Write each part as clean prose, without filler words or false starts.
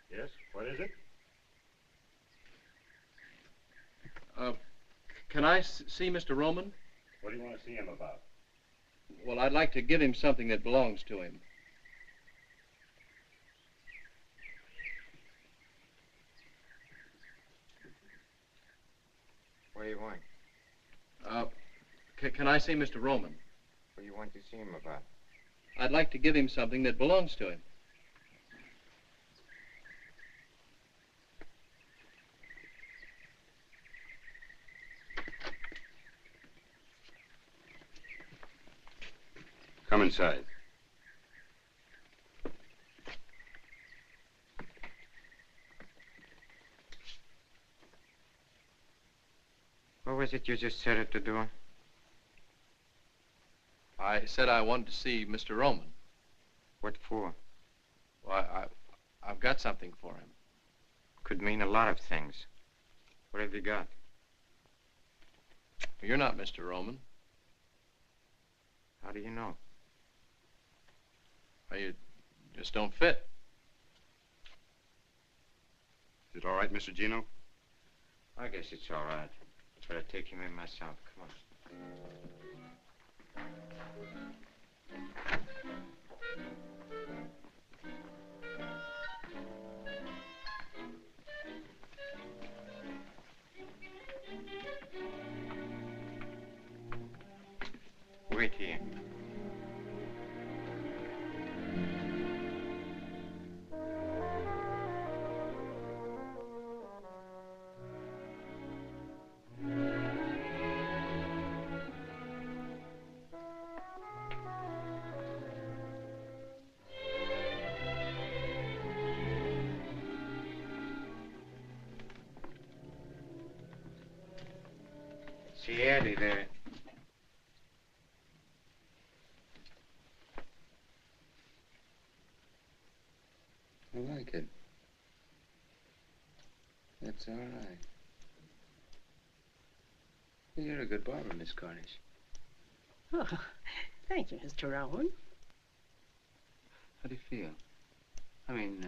Yes, what is it? Can I see Mr. Roman? What do you want to see him about? Well, I'd like to give him something that belongs to him. What do you want? Can I see Mr. Roman? What do you want to see him about? I'd like to give him something that belongs to him. Come inside. What was it you just said at the door? I said I wanted to see Mr. Roman. What for? Well, I've got something for him. Could mean a lot of things. What have you got? You're not Mr. Roman. How do you know? Well, you just don't fit. Is it all right, Mr. Gino? I guess it's all right. But I'll take him in myself. Come on. Wait here. See Eddie there. I like it. That's all right. You're a good barber, Miss Cornish. Oh, thank you, Mr. Rowan. How do you feel? I mean,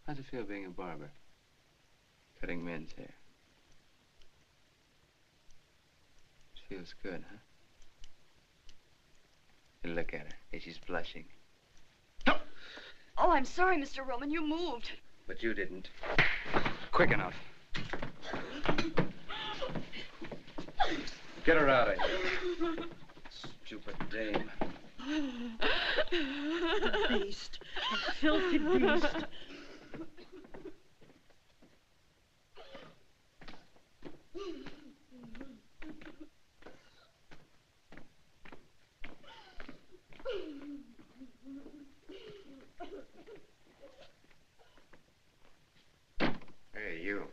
how's it feel being a barber? Cutting men's hair. It feels good, huh? You look at her. Hey, she's blushing. Oh, I'm sorry, Mr. Roman. You moved. But you didn't. Quick enough. Get her out of here. Stupid dame. Beast. A filthy beast. Hey, you.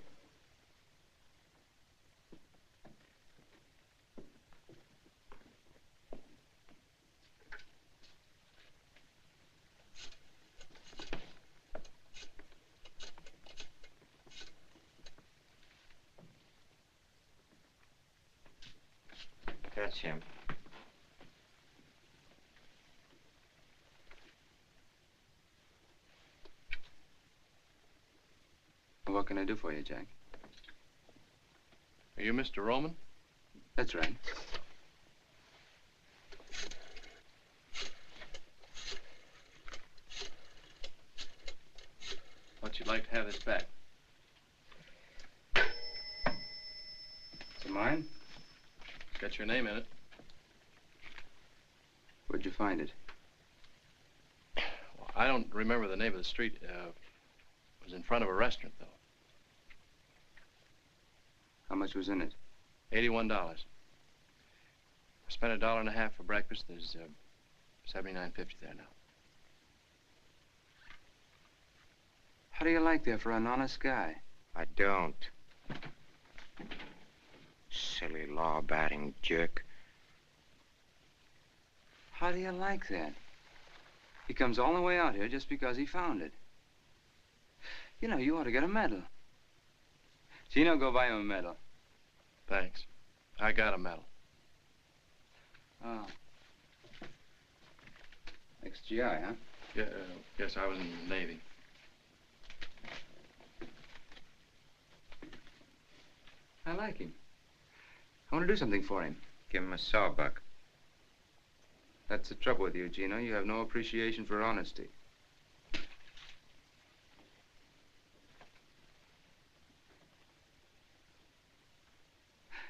That's him. What can I do for you, Jack? Are you Mr. Roman? That's right. What'd you like to have this back? Is it mine? It's got your name in it. Where'd you find it? Well, I don't remember the name of the street. It was in front of a restaurant, though. How much was in it? $81. I spent $1.50 for breakfast. There's $79.50 there now. How do you like that for an honest guy? I don't. Silly law-abiding jerk. How do you like that? He comes all the way out here just because he found it. You know, you ought to get a medal. Gino, go buy him a medal. Thanks. I got a medal. Oh. Ex-GI, huh? Yeah, yes, I was in the Navy. I like him. I want to do something for him. Give him a sawbuck. That's the trouble with you, Gino. You have no appreciation for honesty.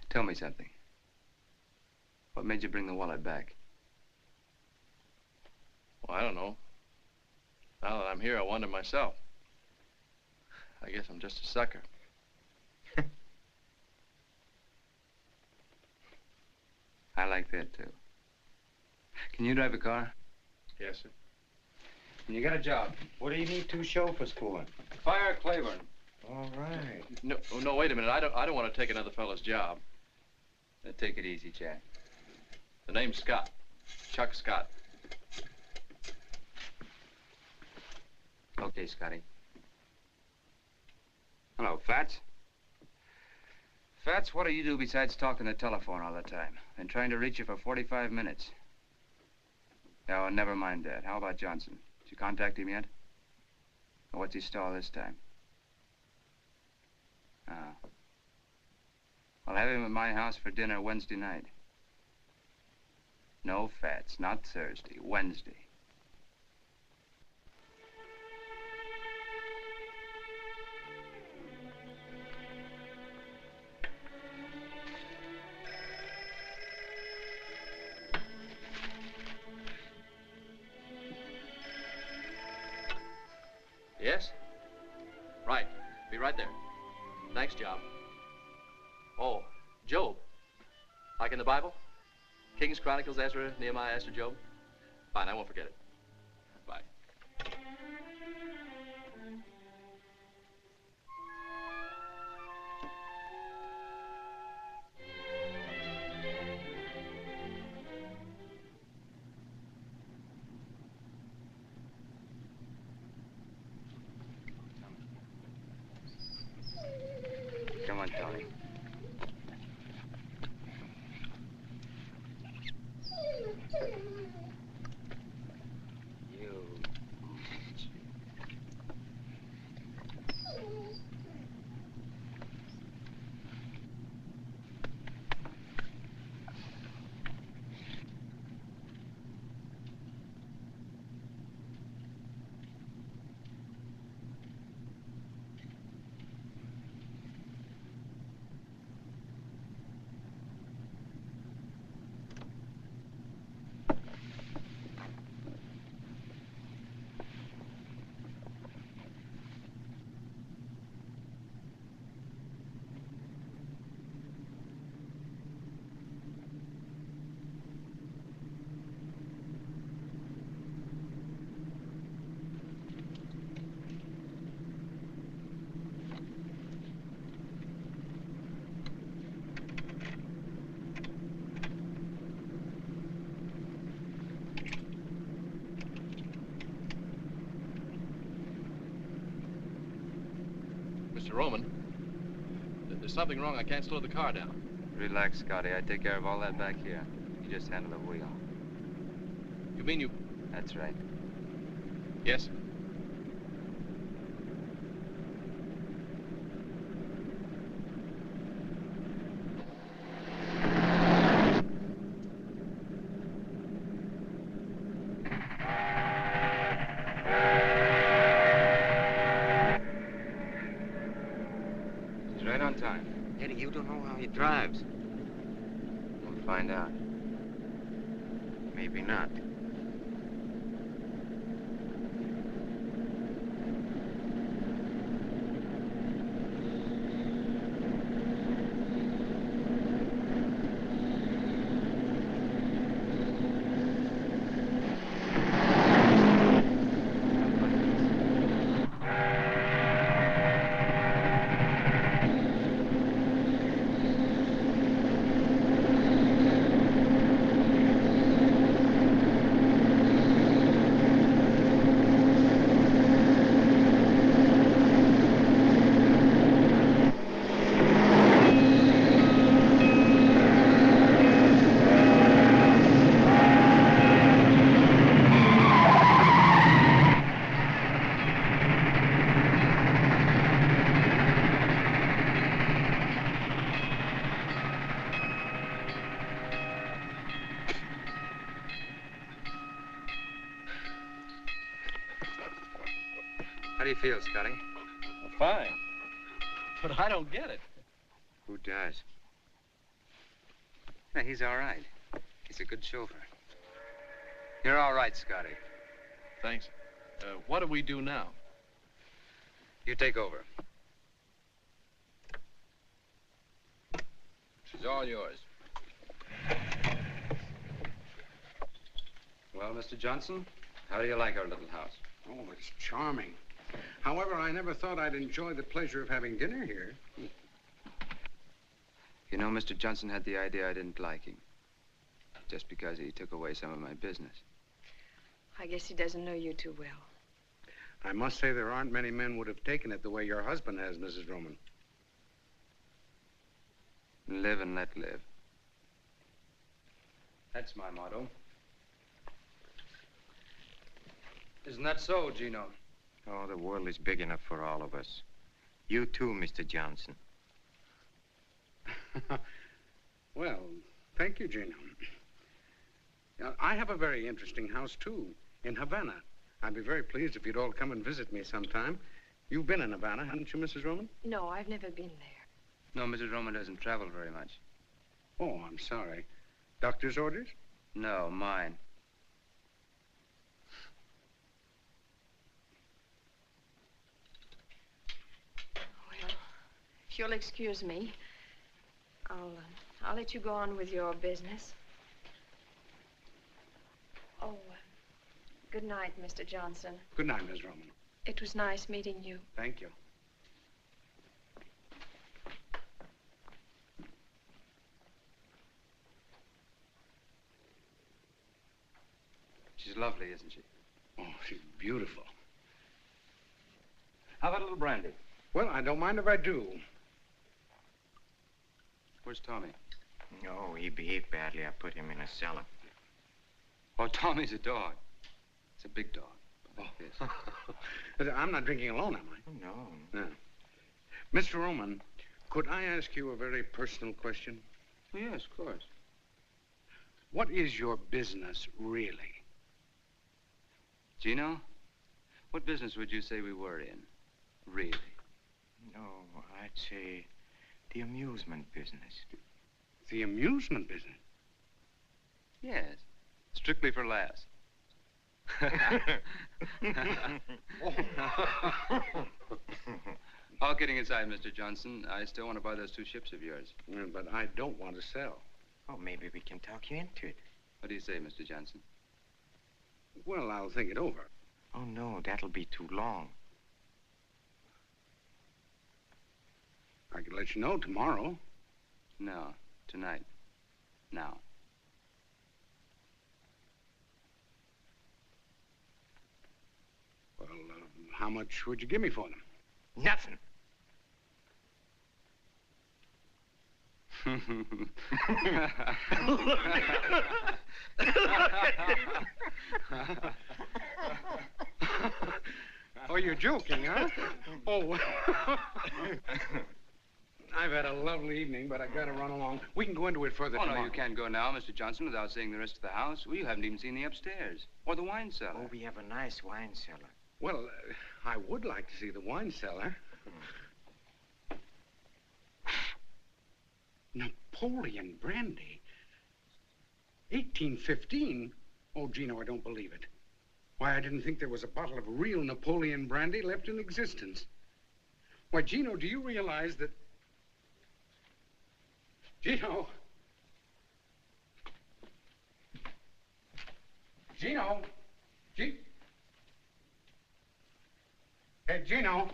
Tell me something. What made you bring the wallet back? Well, I don't know. Now that I'm here, I wonder myself. I guess I'm just a sucker. I like that, too. Can you drive a car? Yes, sir. And you got a job. What do you need two chauffeurs for? Fire Claiborne. All right. No, no, wait a minute. I don't want to take another fellow's job. Now, take it easy, Jack. The name's Scott. Chuck Scott. Okay, Scotty. Hello, Fats. Fats, what do you do besides talking the telephone all the time? Been trying to reach you for 45 minutes. Oh, never mind that. How about Johnson? Did you contact him yet? Or what's he stall this time? Oh. I'll have him at my house for dinner Wednesday night. No, Fats, not Thursday, Wednesday. Be right there. Thanks, John. Oh, Job. Like in the Bible? Kings, Chronicles, Ezra, Nehemiah, Esther, Job? Fine, I won't forget it. Bye. Come on, Tony. You. Mr. Roman, there's something wrong. I can't slow the car down. Relax, Scotty. I take care of all that back here. You just handle the wheel. You mean you... That's right. Yes? He's right on time. Eddie, you don't know how he drives. We'll find out. Maybe not. How do you feel, Scotty? Fine. But I don't get it. Who does? Yeah, he's all right. He's a good chauffeur. You're all right, Scotty. Thanks. What do we do now? You take over. She's all yours. Well, Mr. Johnson, how do you like our little house? Oh, it's charming. However, I never thought I'd enjoy the pleasure of having dinner here. You know, Mr. Johnson had the idea I didn't like him. Just because he took away some of my business. I guess he doesn't know you too well. I must say there aren't many men would have taken it the way your husband has, Mrs. Roman. Live and let live. That's my motto. Isn't that so, Gino? Oh, the world is big enough for all of us. You too, Mr. Johnson. Well, thank you, Gino. I have a very interesting house, too, in Havana. I'd be very pleased if you'd all come and visit me sometime. You've been in Havana, haven't you, Mrs. Roman? No, I've never been there. No, Mrs. Roman doesn't travel very much. Oh, I'm sorry. Doctor's orders? No, mine. If you'll excuse me, I'll let you go on with your business. Oh, good night, Mr. Johnson. Good night, Miss Roman. It was nice meeting you. Thank you. She's lovely, isn't she? Oh, she's beautiful. How about a little brandy? Well, I don't mind if I do. Where's Tommy? No, he behaved badly. I put him in a cellar. Oh, Tommy's a dog. It's a big dog. Like this. I'm not drinking alone, am I? Oh, No. Mr. Roman, could I ask you a very personal question? Oh, yes, of course. What is your business, really? Gino, what business would you say we were in? Really? no. I'd say the amusement business. The amusement business? Yes. Strictly for laughs. All kidding aside, Mr. Johnson, I still want to buy those 2 ships of yours. But I don't want to sell. Oh, maybe we can talk you into it. What do you say, Mr. Johnson? Well, I'll think it over. Oh, no, that'll be too long. I could let you know tomorrow. No, tonight. Now. Well, how much would you give me for them? Nothing. Oh, you're joking, huh? Oh, I've had a lovely evening, but I've got to run along. We can go into it further Oh, tomorrow. no, you can't go now, Mr. Johnson, without seeing the rest of the house. Well, you haven't even seen the upstairs. Or the wine cellar. Oh, we have a nice wine cellar. Well, I would like to see the wine cellar. Napoleon brandy? 1815? Oh, Gino, I don't believe it. Why, I didn't think there was a bottle of real Napoleon brandy left in existence. Why, Gino, do you realize that... Gino! Gino! Hey, Gino!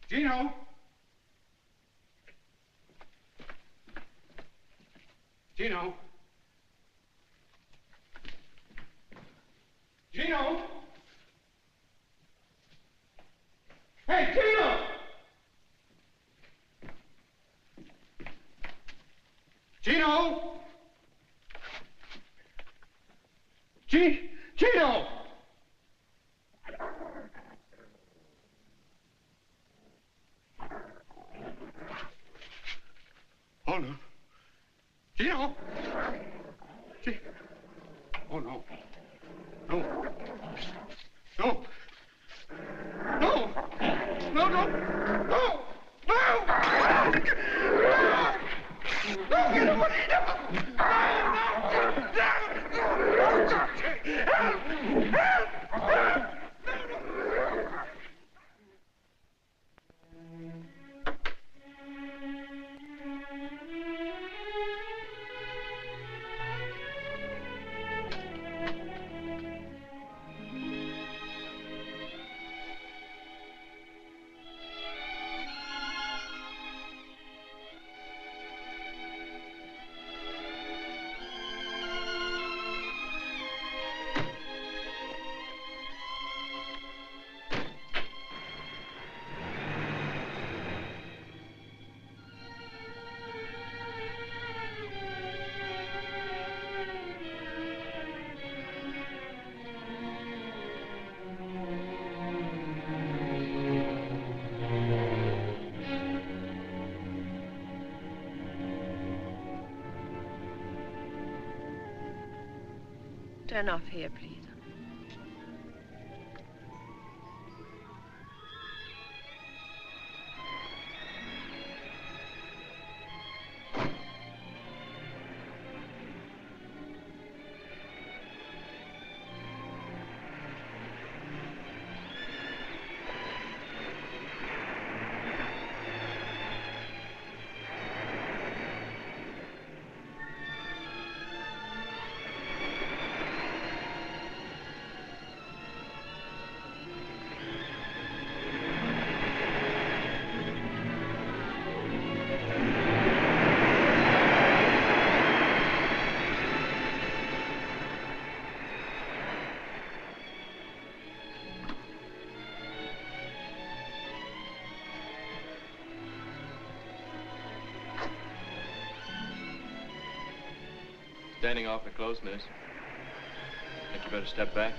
Gino! Gino! Gino! Hey, Gino! Gino! Gino! Oh, no. Gino! Oh, no. No. No. No! No, no! No! No! No, get away! Turn off here, please. Standing awfully close, miss. Think you better step back?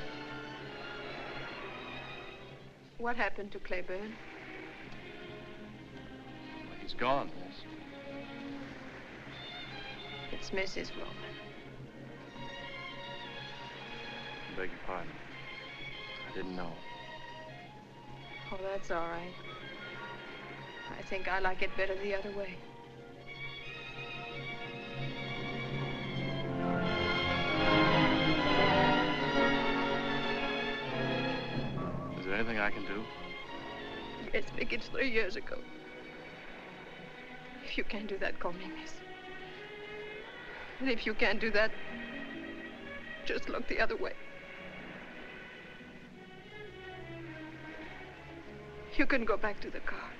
What happened to Claiborne? Well, he's gone, miss. It's Mrs. Roman. I beg your pardon. I didn't know. Oh, that's all right. I think I like it better the other way. Is there anything I can do? Yes, Vic, it's 3 years ago. If you can't do that, call me miss. And if you can't do that, just look the other way. You can go back to the car.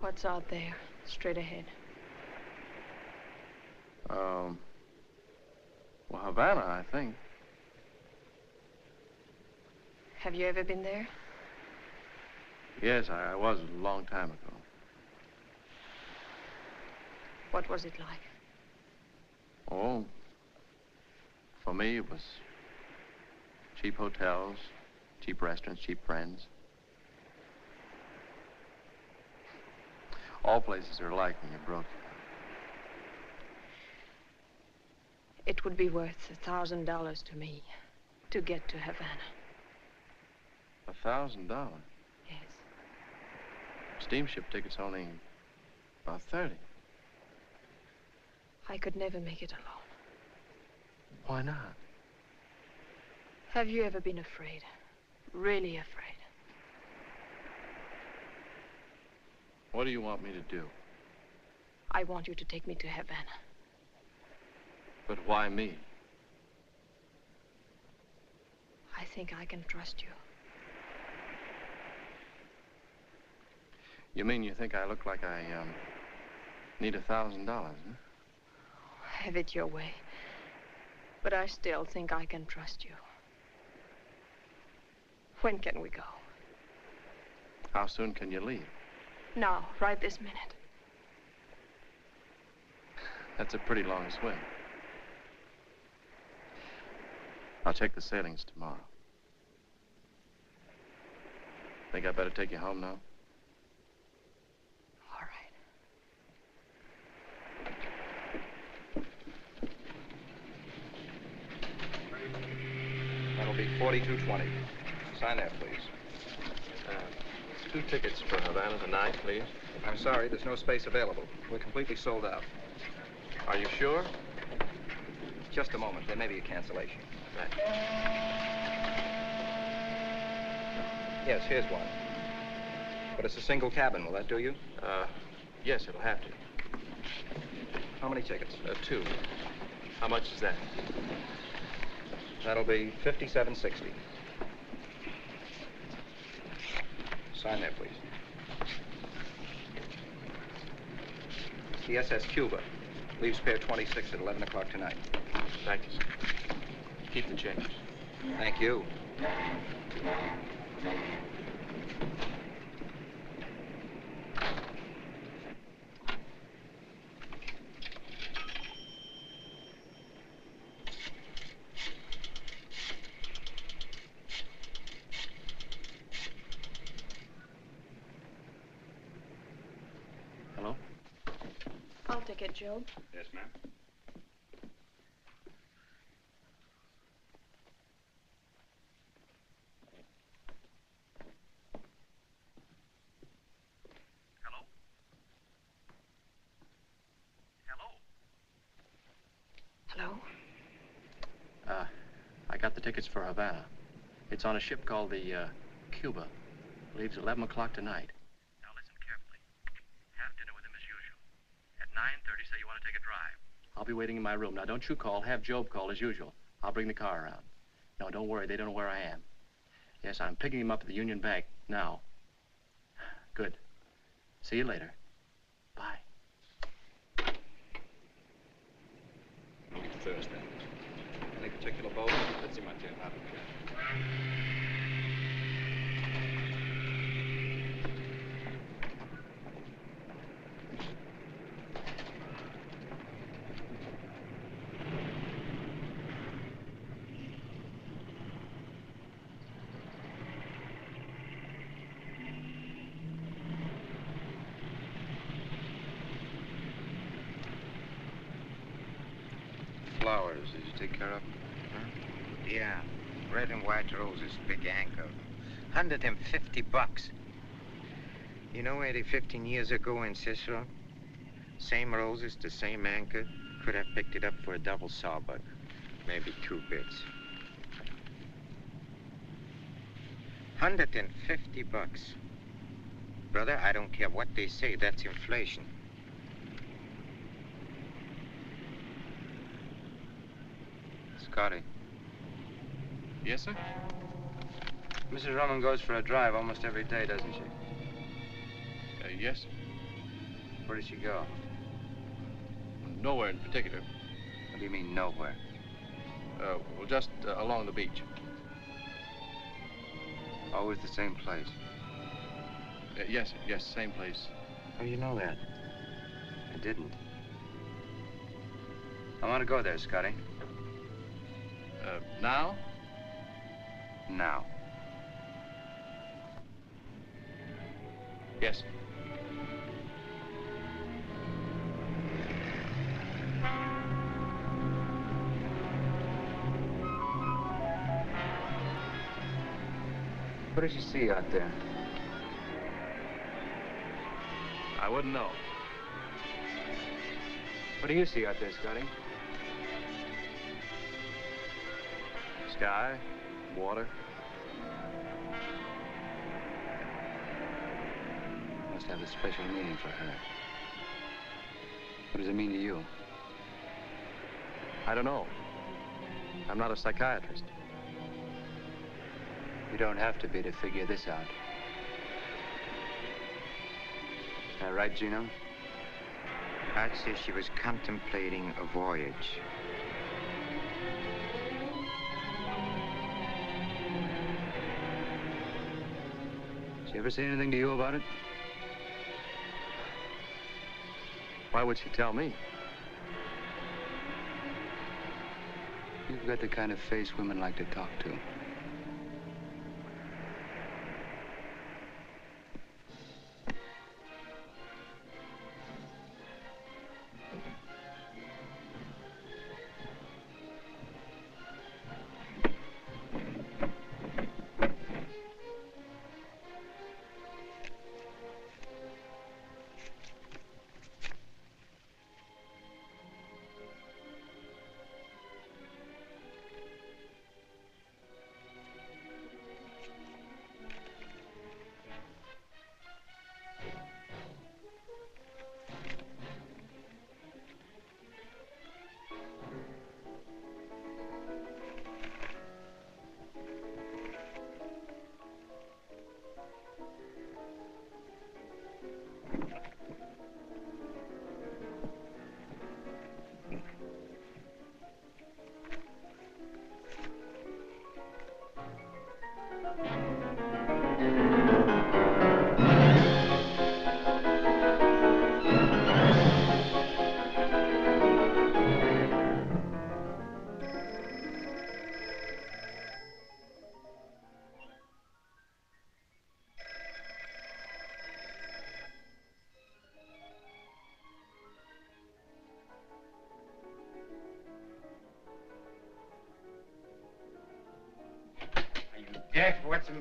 What's out there, straight ahead? Well, Havana, I think. Have you ever been there? Yes, I was a long time ago. What was it like? Oh, for me, it was cheap hotels, cheap restaurants, cheap friends. All places are alike when you're broke. It would be worth $1,000 to me to get to Havana. $1,000? Yes. Steamship tickets only about 30. I could never make it alone. Why not? Have you ever been afraid? Really afraid? What do you want me to do? I want you to take me to Havana. But why me? I think I can trust you. You mean you think I look like I, need $1,000, huh? Have it your way. But I still think I can trust you. When can we go? How soon can you leave? Now, right this minute. That's a pretty long swim. I'll check the sailings tomorrow. Think I better take you home now? All right. That'll be 4220. Sign there, please. 2 tickets for Havana tonight, please. I'm sorry, there's no space available. We're completely sold out. Are you sure? Just a moment. There may be a cancellation. Right. Yes, here's one. But it's a single cabin. Will that do you? Yes, it'll have to. How many tickets? 2. How much is that? That'll be $57.60. Sign there, please. The SS Cuba. Leaves Pier 26 at 11 o'clock tonight. Thank you, sir. Keep the change. Thank you. Hello? I'll take it, Job. Yes, ma'am. Hello? I got the tickets for Havana. It's on a ship called the Cuba. Leaves 11 o'clock tonight. Now listen carefully. Have dinner with him as usual. At 9:30, say you want to take a drive. I'll be waiting in my room. Now, don't you call. Have Job call as usual. I'll bring the car around. No, don't worry. They don't know where I am. Yes, I'm picking him up at the Union Bank now. Good. See you later. Bye. Thursday. Any particular boat? Let's see my dear. Flowers, did you take care of them? Huh? Yeah, red and white roses, big anchor. $150. You know, Eddie, 15 years ago in Cicero, same roses, the same anchor, could have picked it up for a double sawbuck. Maybe 2 bits. $150. Brother, I don't care what they say, that's inflation. Scotty. Yes, sir? Mrs. Roman goes for a drive almost every day, doesn't she? Yes, sir. Where does she go? Nowhere in particular. What do you mean, nowhere? Well, just along the beach. Always the same place. Yes, sir. Yes, same place. How do you know that? I didn't. I want to go there, Scotty. Now? Now. Yes, sir. What did you see out there? I wouldn't know. What do you see out there, Scotty? Sky, water. Must have a special meaning for her. What does it mean to you? I don't know. I'm not a psychiatrist. You don't have to be to figure this out. Is that right, Gino? I'd say she was contemplating a voyage. Did she ever say anything to you about it? Why would she tell me? You've got the kind of face women like to talk to. Jeff, what's the...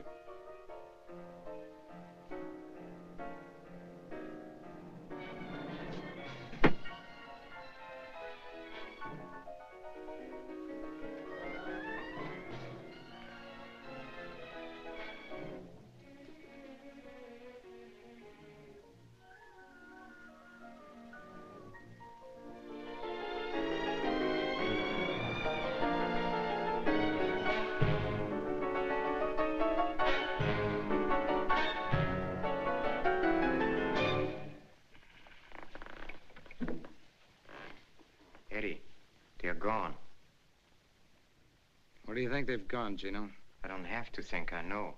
Where do you think they've gone, Gino? I don't have to think, I know.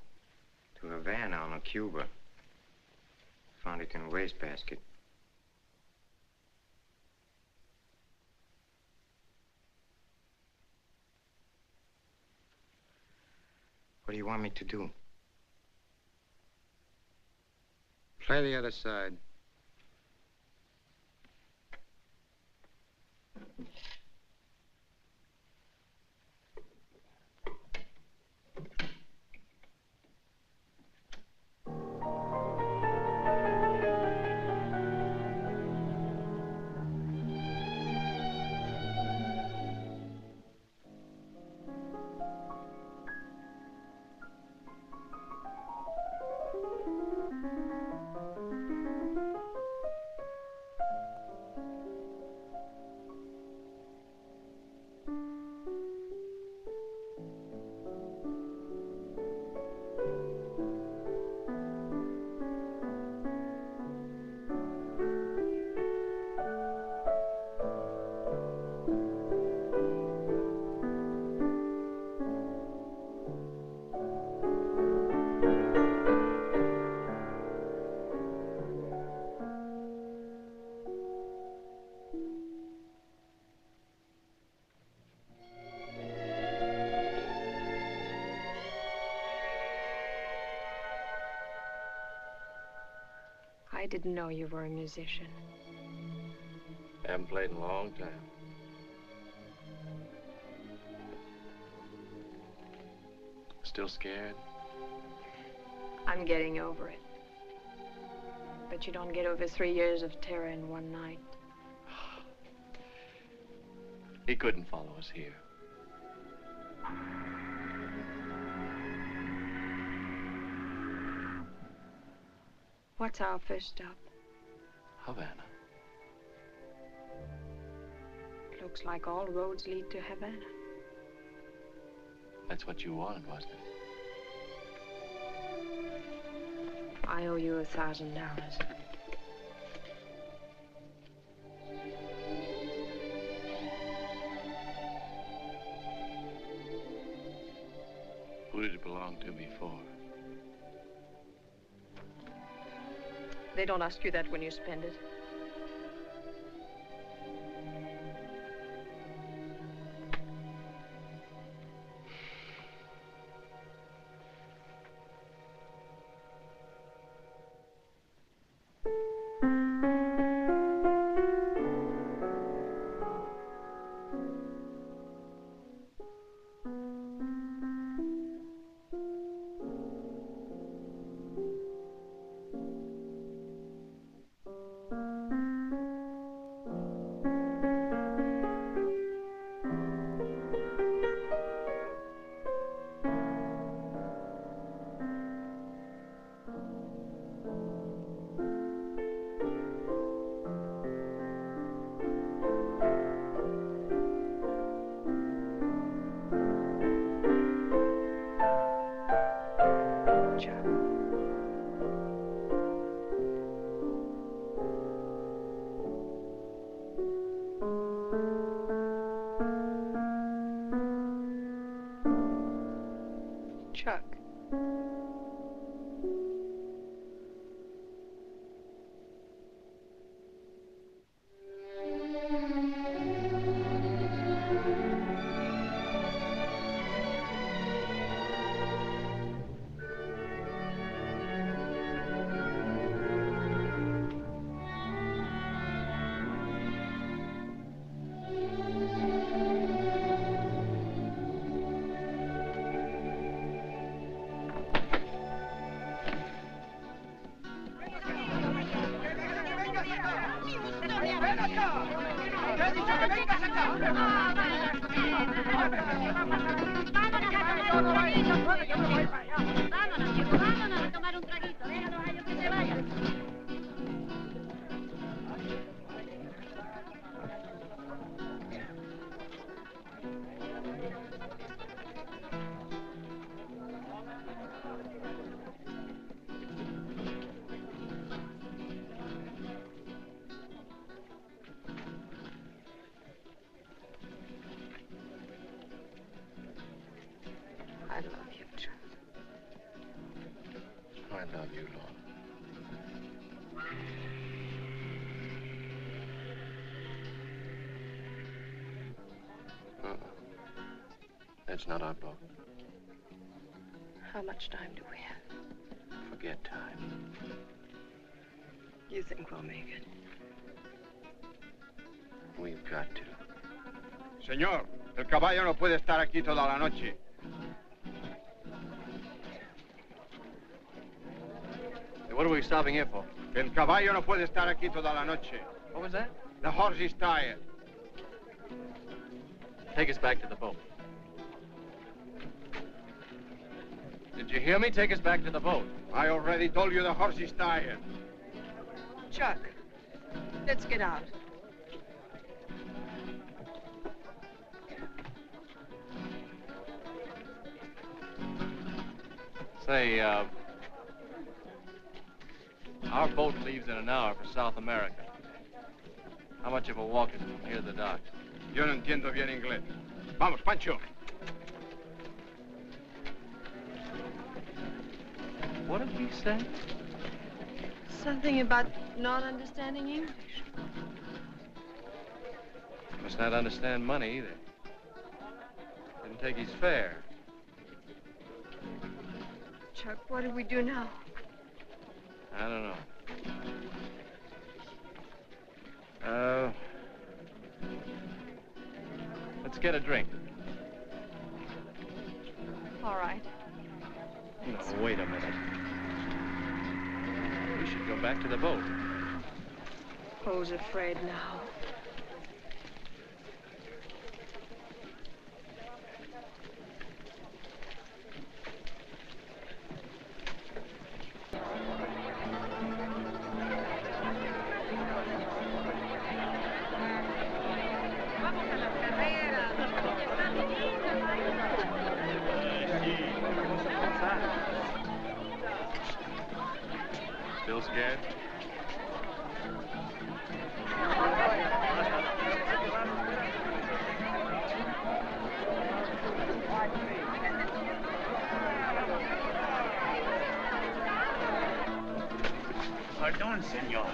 To Havana on a Cuba. Found it in a wastebasket. What do you want me to do? Play the other side. I didn't know you were a musician. Haven't played in a long time. Still scared? I'm getting over it. But you don't get over 3 years of terror in one night. He couldn't follow us here. What's our first stop? Havana. Looks like all roads lead to Havana. That's what you wanted, wasn't it? I owe you $1,000. Who did it belong to before? They don't ask you that when you spend it. Chuck. love you, Lorna. That's not our boat. How much time do we have? Forget time. You think we'll make it? We've got to. Señor, el caballo no puede estar aquí toda la noche. Hey, what are we stopping here for? El caballo no puede estar aquí toda la noche. What was that? The horse is tired. Take us back to the boat. Did you hear me? Take us back to the boat. I already told you the horse is tired. Chuck, let's get out. Say, our boat leaves in an hour for South America. How much of a walk is it from here to the docks? Yo no entiendo bien inglés. Vamos, Pancho. What did he say? Something about not understanding English. Must not understand money either. Didn't take his fare. Chuck, what do we do now? I don't know. Let's get a drink. All right. No, wait a minute. We should go back to the boat. Who's afraid now? Still scared? Pardon, señor.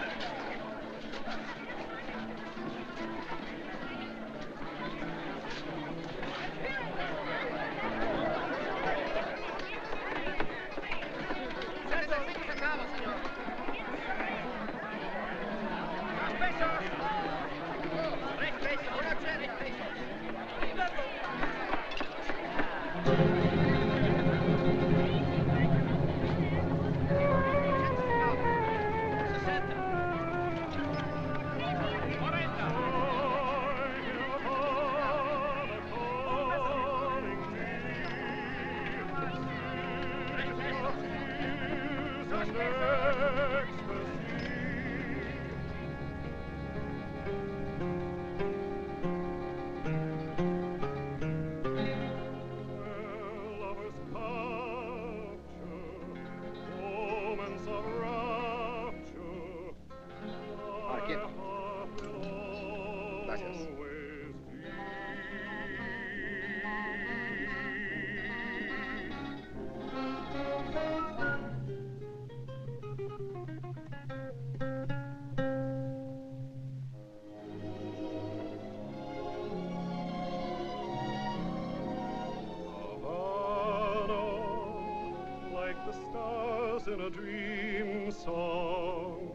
In a dream song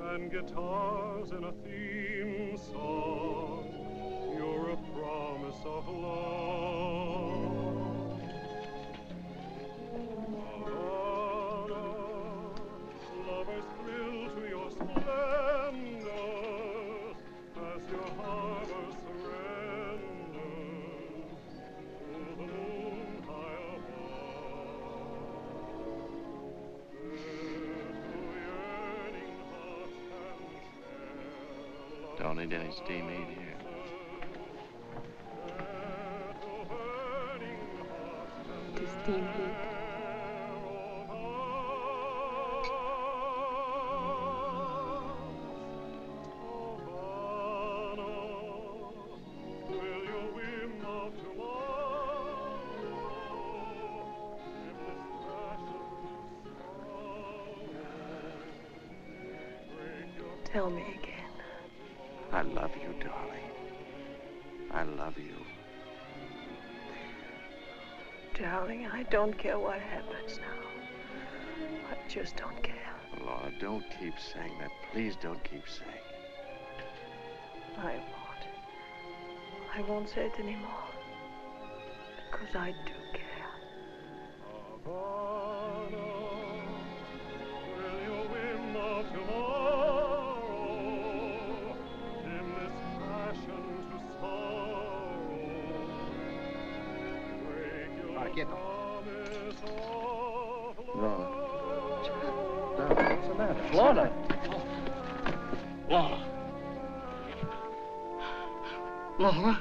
and guitars in a theme song, you're a promise of love. Havana, lovers thrill to your splendors as your harbor surrenders to the moon high above. Don't need any steam heat here. To steam heat. Tell me again. I love you, darling. I love you. Darling, I don't care what happens now. I just don't care. Lorna, don't keep saying that. Please don't keep saying it. I won't. I won't say it anymore. Because I do care. Havana, will your whim of tomorrow dim this passion to sorrow? Break your promise of love. What's the matter? Lorna! Lorna. Lorna?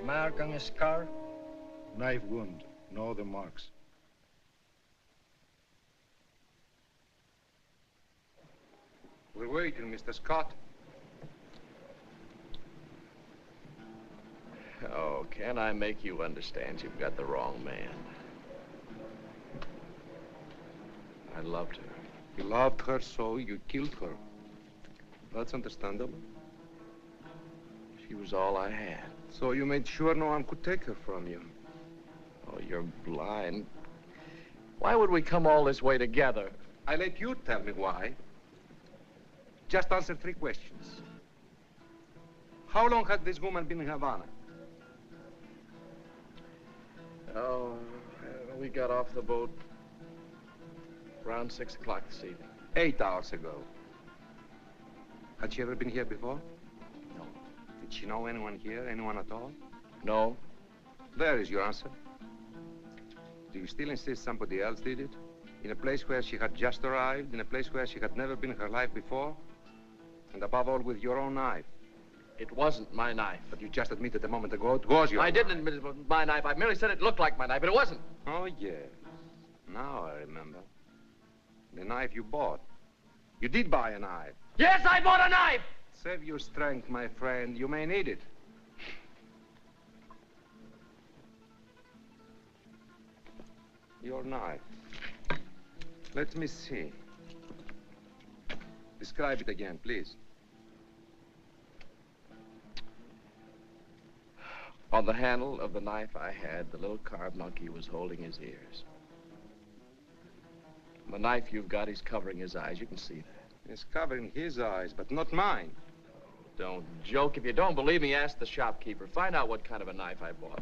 Mark on his scar? Knife wound. No other marks. We're waiting, Mr. Scott. Oh, can I make you understand you've got the wrong man? I loved her. You loved her, so you killed her. That's understandable. She was all I had. So you made sure no one could take her from you. Oh, you're blind. Why would we come all this way together? I let you tell me why. Just answer 3 questions. How long had this woman been in Havana? Oh, we got off the boat around 6 o'clock this evening. 8 hours ago. Had she ever been here before? No. Did she know anyone here, anyone at all? No. There is your answer. Do you still insist somebody else did it? In a place where she had just arrived, in a place where she had never been in her life before? And above all, with your own knife. It wasn't my knife. But you just admitted a moment ago it was your I knife. didn't admit it was my knife. I merely said it looked like my knife, but it wasn't. Oh, yes. Now I remember. The knife you bought. You did buy a knife. Yes, I bought a knife! Save your strength, my friend. You may need it. Your knife. Let me see. Describe it again, please. On the handle of the knife I had, the little carved monkey was holding his ears. The knife you've got, he's covering his eyes. You can see that. He's covering his eyes, but not mine. Don't joke. If you don't believe me, ask the shopkeeper. Find out what kind of a knife I bought.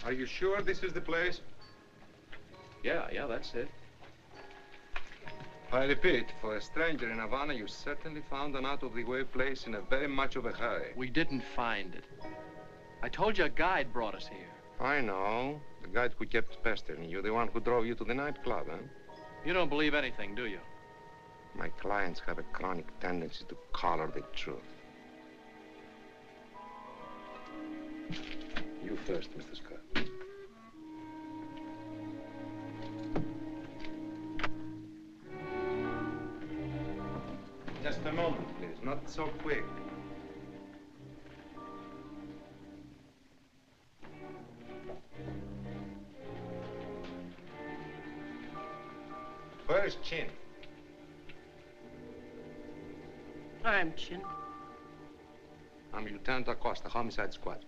Are you sure this is the place? Yeah, that's it. I repeat, for a stranger in Havana, you certainly found an out-of-the-way place in a very much of a hurry. We didn't find it. I told you a guide brought us here. I know. The guide who kept pestering you, the one who drove you to the nightclub, huh? You don't believe anything, do you? My clients have a chronic tendency to color the truth. You first, Mr. Scott. Just a moment, please. Not so quick. Where is Chin? I'm Chin. I'm Lieutenant Acosta, Homicide Squad.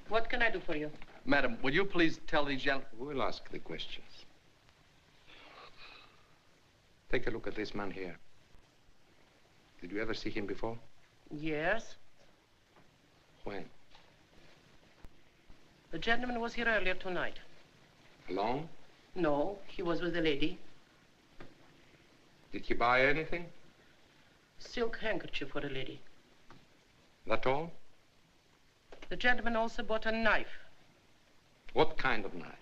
What can I do for you? Madam, will you please tell these gentlemen... We'll ask the questions. Take a look at this man here. Did you ever see him before? Yes. When? The gentleman was here earlier tonight. Alone? No, he was with a lady. Did he buy anything? Silk handkerchief for a lady. That all? The gentleman also bought a knife. What kind of knife?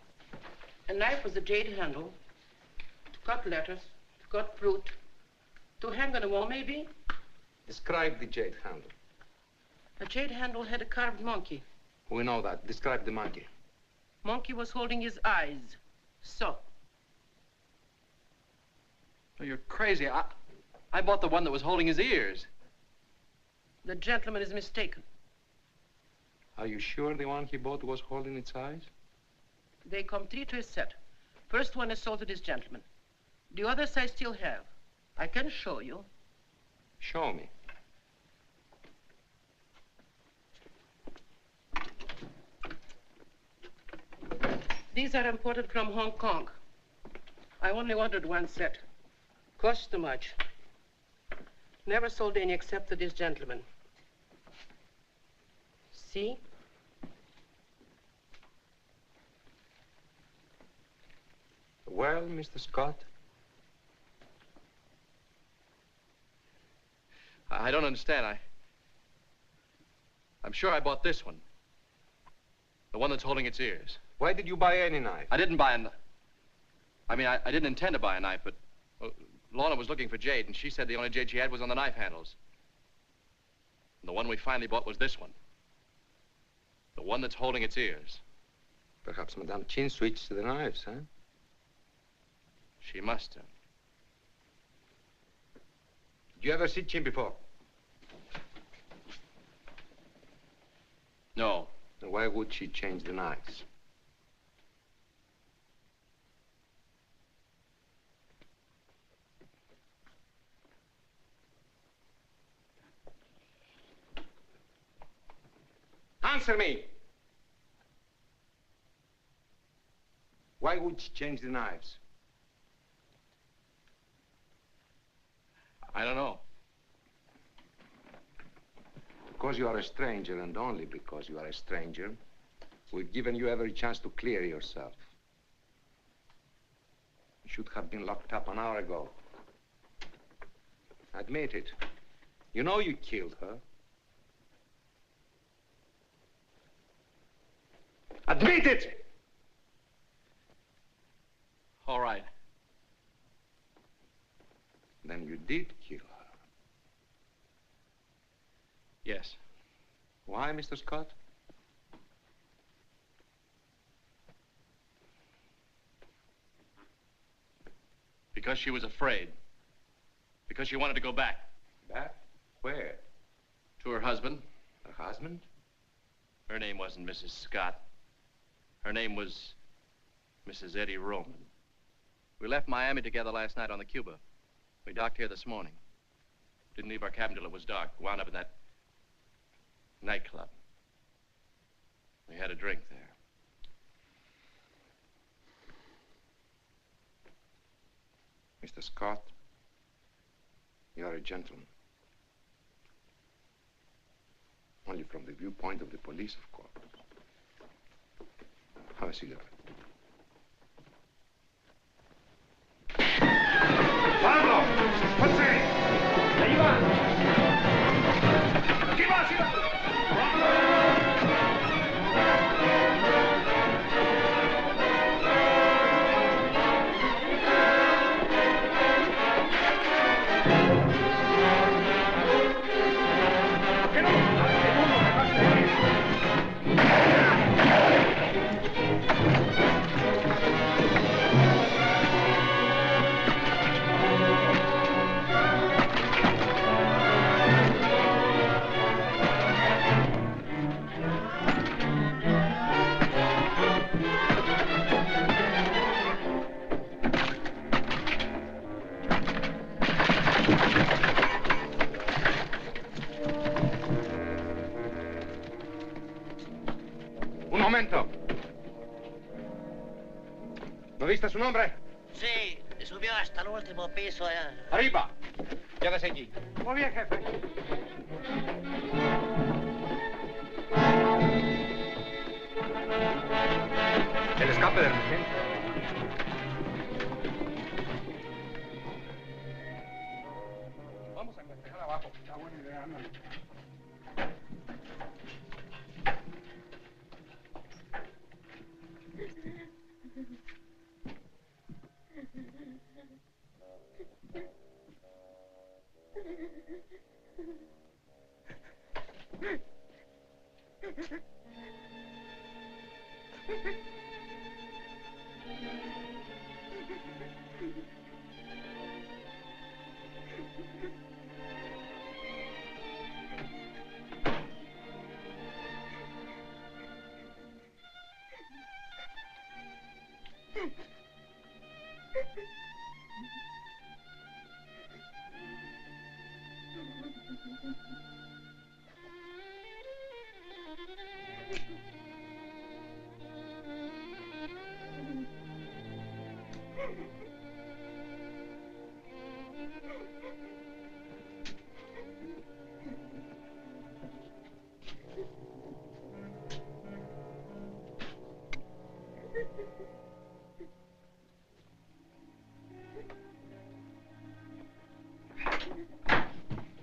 A knife with a jade handle. To cut letters, to cut fruit. To hang on a wall, maybe? Describe the jade handle. The jade handle had a carved monkey. We know that. Describe the monkey. Monkey was holding his eyes. So. Oh, you're crazy. I bought the one that was holding his ears. The gentleman is mistaken. Are you sure the one he bought was holding its eyes? They come 3 to a set. First one is sold to this gentleman. The others I still have. I can show you. Show me. These are imported from Hong Kong. I only ordered 1 set. Cost too much. Never sold any except to this gentleman. See? Well, Mr. Scott? I don't understand. I'm sure I bought this one. The one that's holding its ears. Why did you buy any knife? I didn't buy a knife. I mean, I didn't intend to buy a knife, but Lorna was looking for jade, and she said the only jade she had was on the knife handles. And the one we finally bought was this one. The one that's holding its ears. Perhaps Madame Chin switched to the knives, huh? She must have. Did you ever see Chin before? No. Then why would she change the knives? Answer me! Why would she change the knives? I don't know. Because you are a stranger, and only because you are a stranger, we've given you every chance to clear yourself. You should have been locked up an hour ago. Admit it. You know you killed her. Admit it! All right. Then you did kill her. Yes. Why, Mr. Scott? Because she was afraid. Because she wanted to go back. Back? Where? To her husband. Her husband? Her name wasn't Mrs. Scott. Her name was Mrs. Eddie Roman. We left Miami together last night on the Cuba. We docked here this morning. Didn't leave our cabin till it was dark. Wound up in that nightclub. We had a drink there. Mr. Scott, you are a gentleman. Only from the viewpoint of the police, of course. Have a cigarette. ¡Pablo! ¡José! ¡Ahí va! ¡Aquí va, aquí va! ¿No viste a su nombre? Sí, subió hasta el último piso. ¡Arriba! Quédese allí. Muy bien, jefe. El escape de emergencia.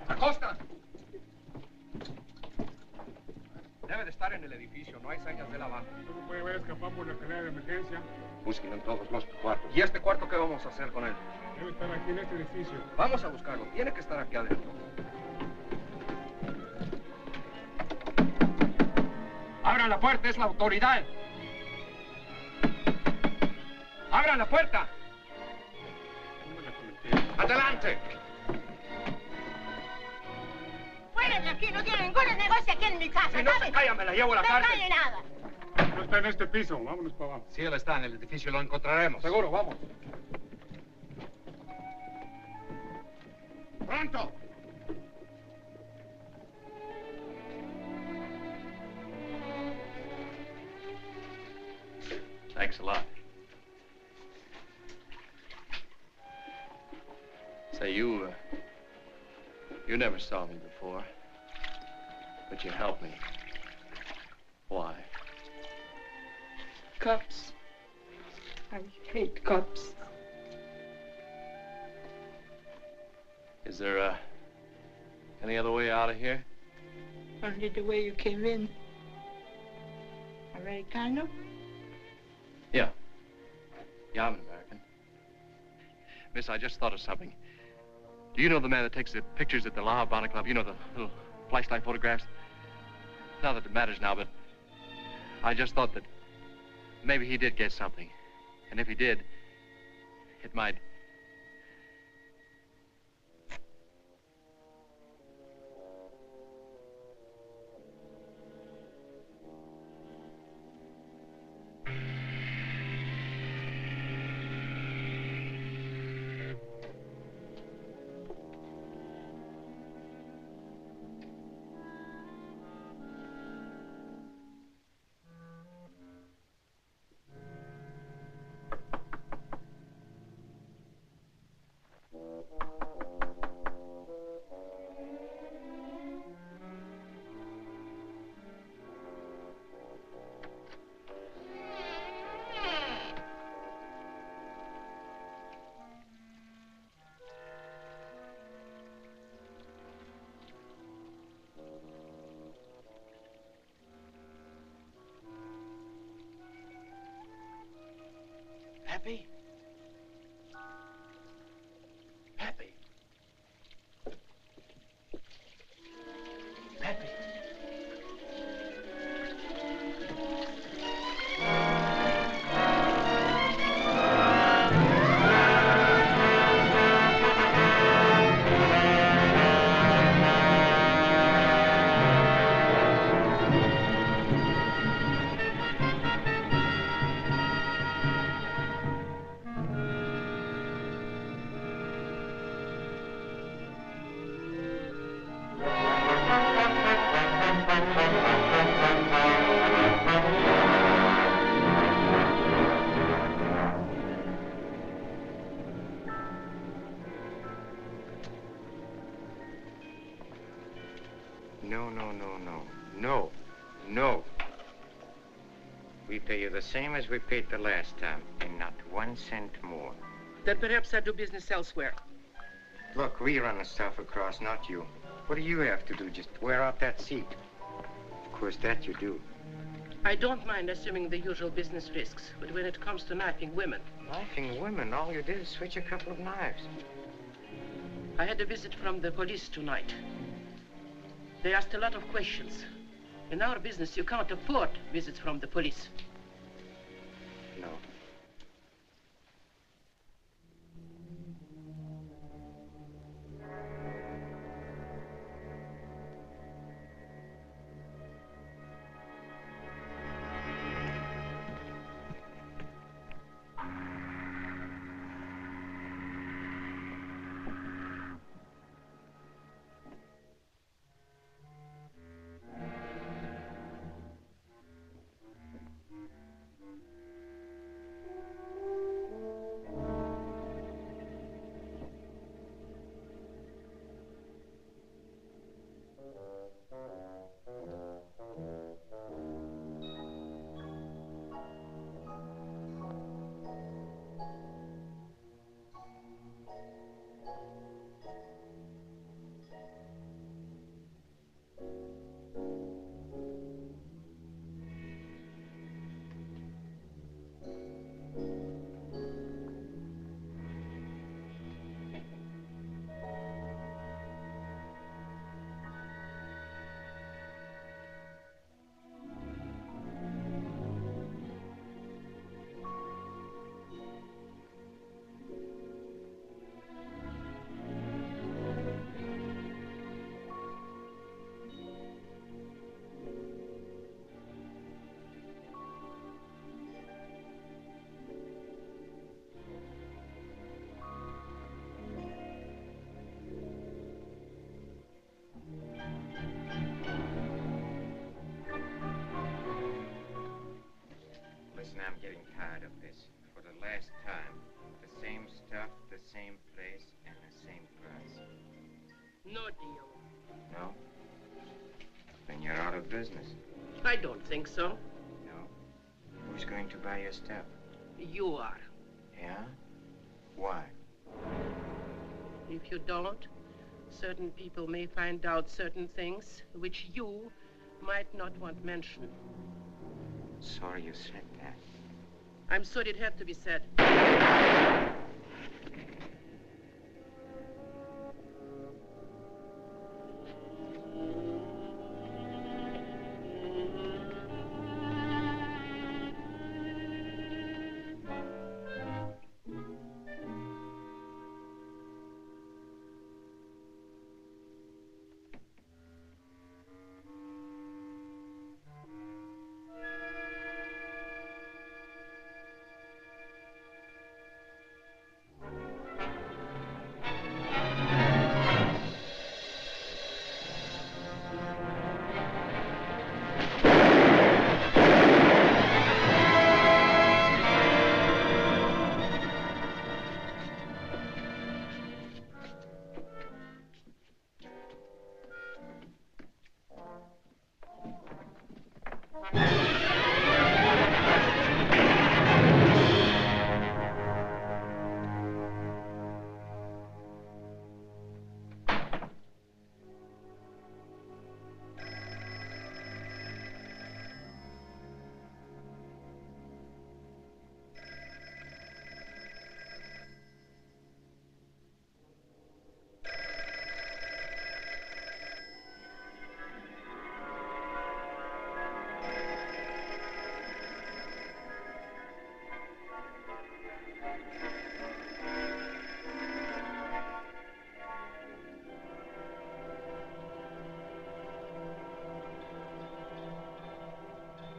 ¡Acosta! Debe de estar en el edificio, no hay señas de la banda. No puede haber escapado por la escalera de emergencia. Busquen en todos los cuartos. ¿Y este cuarto qué vamos a hacer con él? Debe estar aquí en este edificio. Vamos a buscarlo, tiene que estar aquí adentro. ¡Abran la puerta, es la autoridad! ¡Abran la puerta! ¡Adelante! Fuera de aquí, no tiene ningún negocio aquí en mi casa, Si no ¿sabe? se calla, me la llevo a la cárcel. No calle nada. No está en este piso, vámonos para abajo. Si él está en el edificio, lo encontraremos. Seguro, vamos. ¡Pronto! Thanks a lot. Say, you never saw me before, but you helped me. Why? Cops. I hate cops. Is there, any other way out of here? Only the way you came in. Americano? Yeah. Yeah, I'm an American. Miss, I just thought of something. Do you know the man that takes the pictures at the La Habana Club? You know, the little flashlight photographs? Not that it matters now, but I just thought that maybe he did get something. And if he did, it might... Happy? Happy? Happy? No. We pay you the same as we paid the last time, and not 1 cent more. Then perhaps I do business elsewhere. Look, we run the stuff across, not you. What do you have to do? Just wear out that seat. Of course, that you do. I don't mind assuming the usual business risks, but when it comes to knifing women... Knifing women? All you did is switch a couple of knives. I had a visit from the police tonight. They asked a lot of questions. In our business, you can't afford visits from the police. No. Listen, I'm getting tired of this. For the last time, the same stuff, the same place, and the same price. No deal. No? Then you're out of business. I don't think so. No? Who's going to buy your stuff? You are. Yeah? Why? If you don't, certain people may find out certain things which you might not want mentioned. Sorry you said that. I'm sorry it had to be said.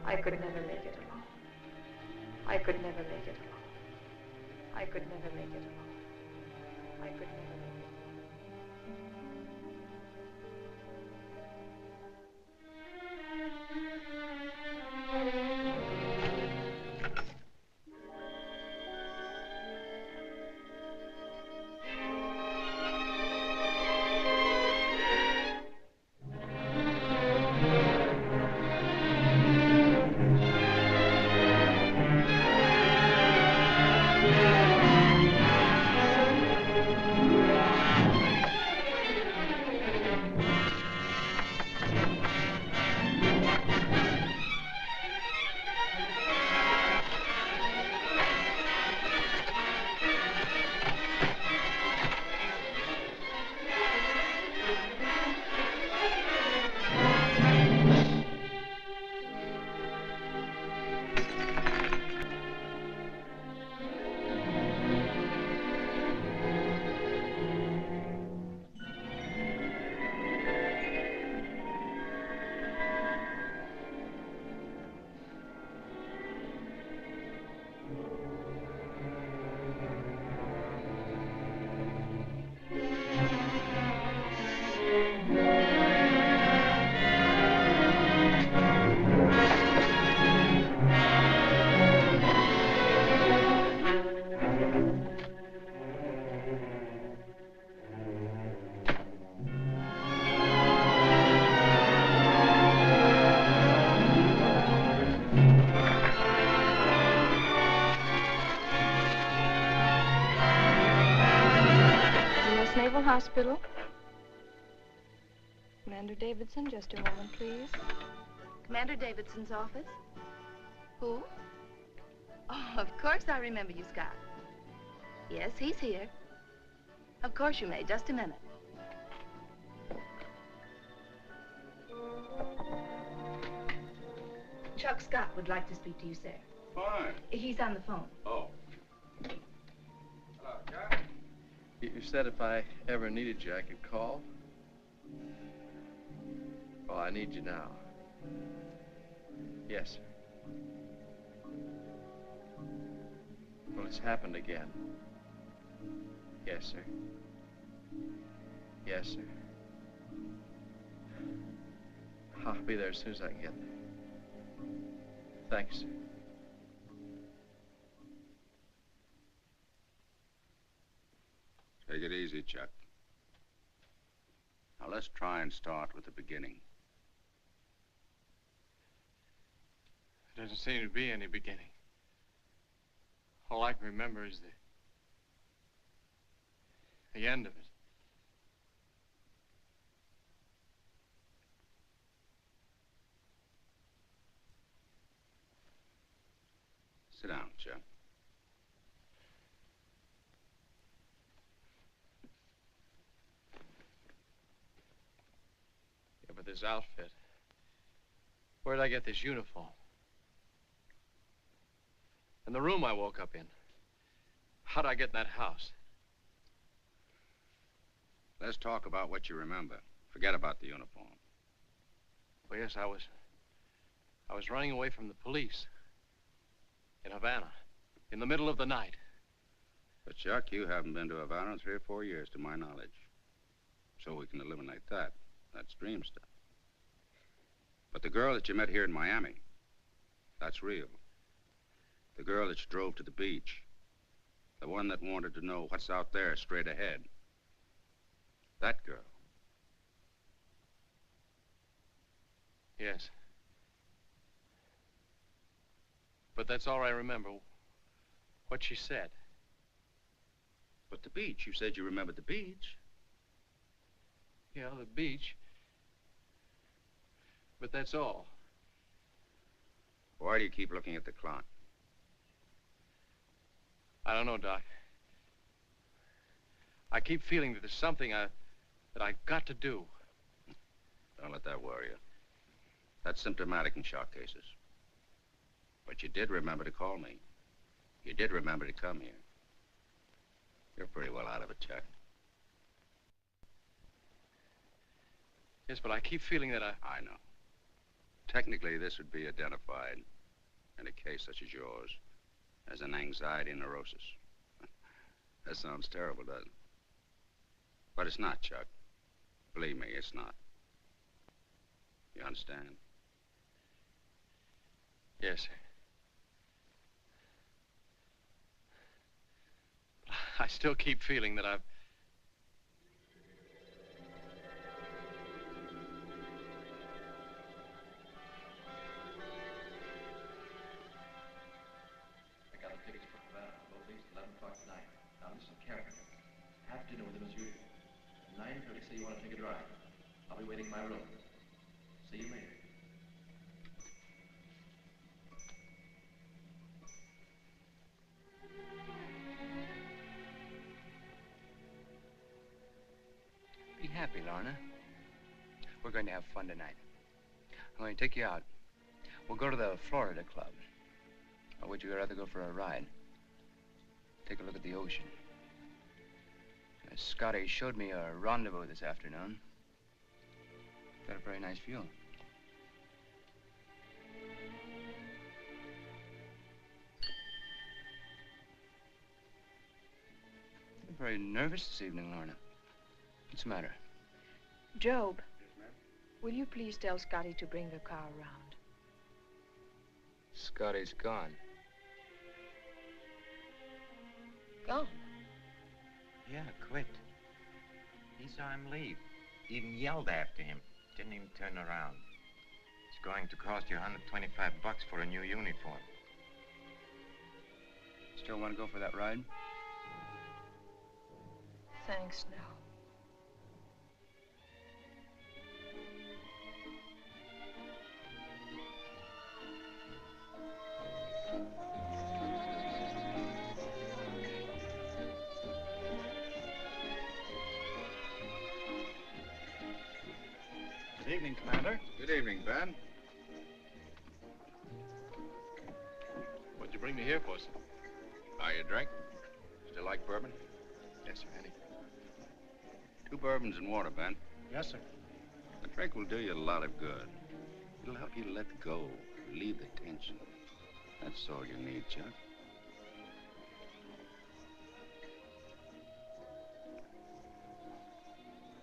I could never make it alone. I could never make it alone. I could never make it alone. I could never make it alone. General Hospital. Commander Davidson, just a moment, please. Commander Davidson's office? Who? Oh, of course I remember you, Scott. Yes, he's here. Of course you may. Just a minute. Chuck Scott would like to speak to you, sir. Fine. He's on the phone. Oh. Hello, Jack. You said if I ever needed you, I could call? Well, I need you now. Yes, sir. Well, it's happened again. Yes, sir. Yes, sir. I'll be there as soon as I can get there. Thanks, sir. Take it easy, Chuck. Now, let's try and start with the beginning. There doesn't seem to be any beginning. All I can remember is the end of it. Sit down, Chuck. Yeah, but this outfit. Where'd I get this uniform? And the room I woke up in. How'd I get in that house? Let's talk about what you remember. Forget about the uniform. Well, yes, I was running away from the police. In Havana. In the middle of the night. But, Chuck, you haven't been to Havana in 3 or 4 years, to my knowledge. So we can eliminate that. That's dream stuff. But the girl that you met here in Miami, that's real. The girl that you drove to the beach. The one that wanted to know what's out there straight ahead. That girl. Yes. But that's all I remember. What she said. But the beach. You said you remembered the beach. Yeah, the beach. But that's all. Why do you keep looking at the clock? I don't know, Doc. I keep feeling that there's something that I've got to do. Don't let that worry you. That's symptomatic in shock cases. But you did remember to call me. You did remember to come here. You're pretty well out of it, Chuck. Yes, but I keep feeling that I know. Technically, this would be identified in a case such as yours as an anxiety neurosis. That sounds terrible, doesn't it? But it's not, Chuck. Believe me, it's not. You understand? Yes, sir. I still keep feeling that I've... I got the tickets for Havana, both days, 11 o'clock tonight. Now listen carefully. Have dinner with them as usual. At 9:30, say you want to take a drive. I'll be waiting in my room. See you later. Be happy, Lorna. We're going to have fun tonight. I'm going to take you out. We'll go to the Florida Club. Or would you rather go for a ride? Take a look at the ocean. Scotty showed me a rendezvous this afternoon. Got a very nice view. You're very nervous this evening, Lorna. What's the matter? Job, will you please tell Scotty to bring the car around? Scotty's gone. Gone? Yeah, quit. He saw him leave. Even yelled after him. Didn't even turn around. It's going to cost you $125 for a new uniform. Still want to go for that ride? Thanks, no. evening, Commander. Good evening, Ben. What'd you bring me here for, sir? Are you drink? Still like bourbon? Yes, sir, anything. 2 bourbons and water, Ben. Yes, sir. A drink will do you a lot of good. It'll help you let go, relieve the tension. That's all you need, Chuck.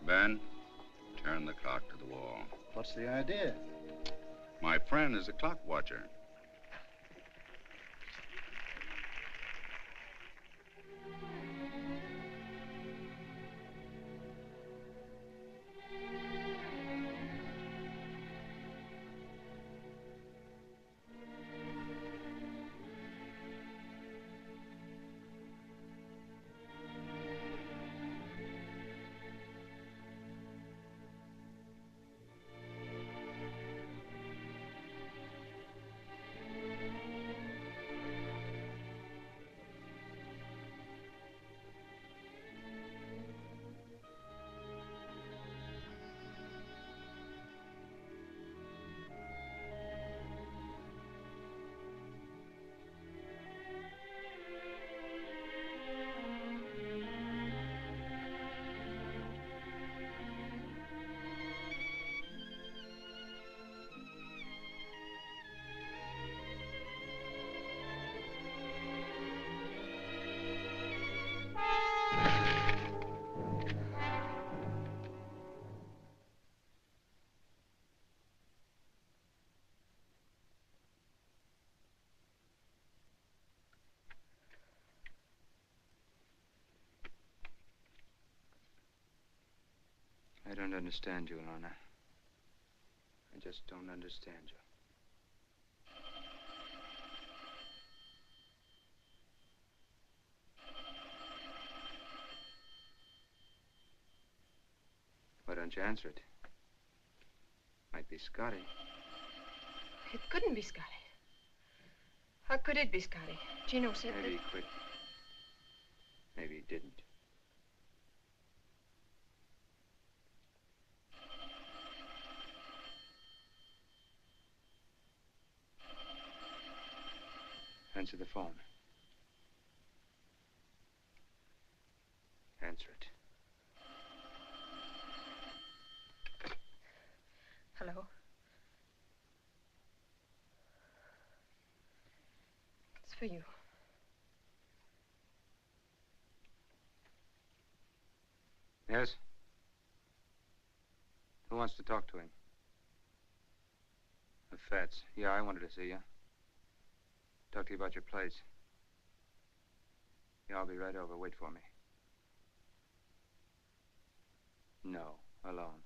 Ben, turn the clock to the wall. What's the idea? My friend is a clock watcher. I don't understand you, Lorna. I just don't understand you. Why don't you answer it? Might be Scotty. It couldn't be Scotty. How could it be Scotty? Gino said Maybe he quit. Maybe he didn't. Answer the phone. Answer it. Hello? It's for you. Yes? Who wants to talk to him? The Fats. Yeah, I wanted to see you. Talk to you about your place. Yeah, I'll be right over. Wait for me. No, alone.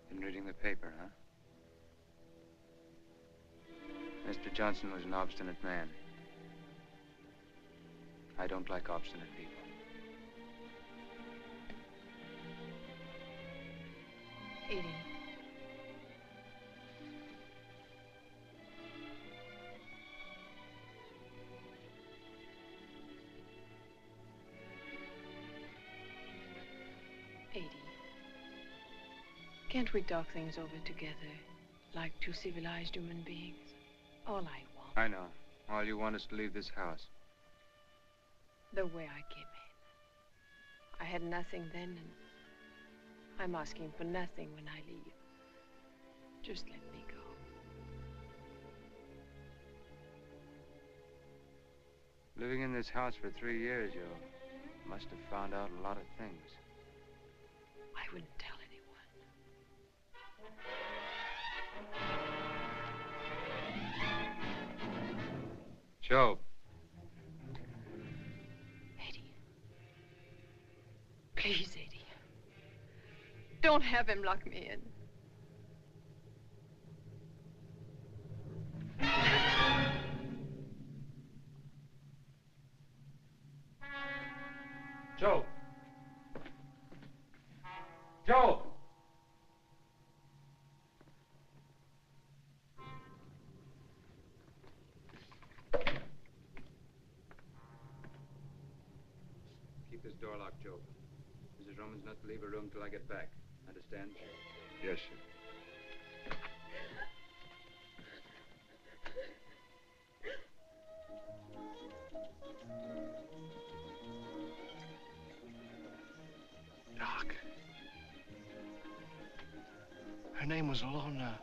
Been reading the paper, huh? Mr. Johnson was an obstinate man. I don't like obstinate people. Edie. Edie. Can't we talk things over together, like 2 civilized human beings? All I want. I know. All you want is to leave this house. The way I came in. I had nothing then, and I'm asking for nothing when I leave. Just let me go. Living in this house for 3 years, you must have found out a lot of things. I wouldn't tell anyone. Joe. Eddie. Please, Eddie. Don't have him lock me in. Joe! Joe! Keep this door locked, Joe. Mrs. Roman's not to leave her room till I get back. Understand? Yes, sir. Doc. Her name was Lorna.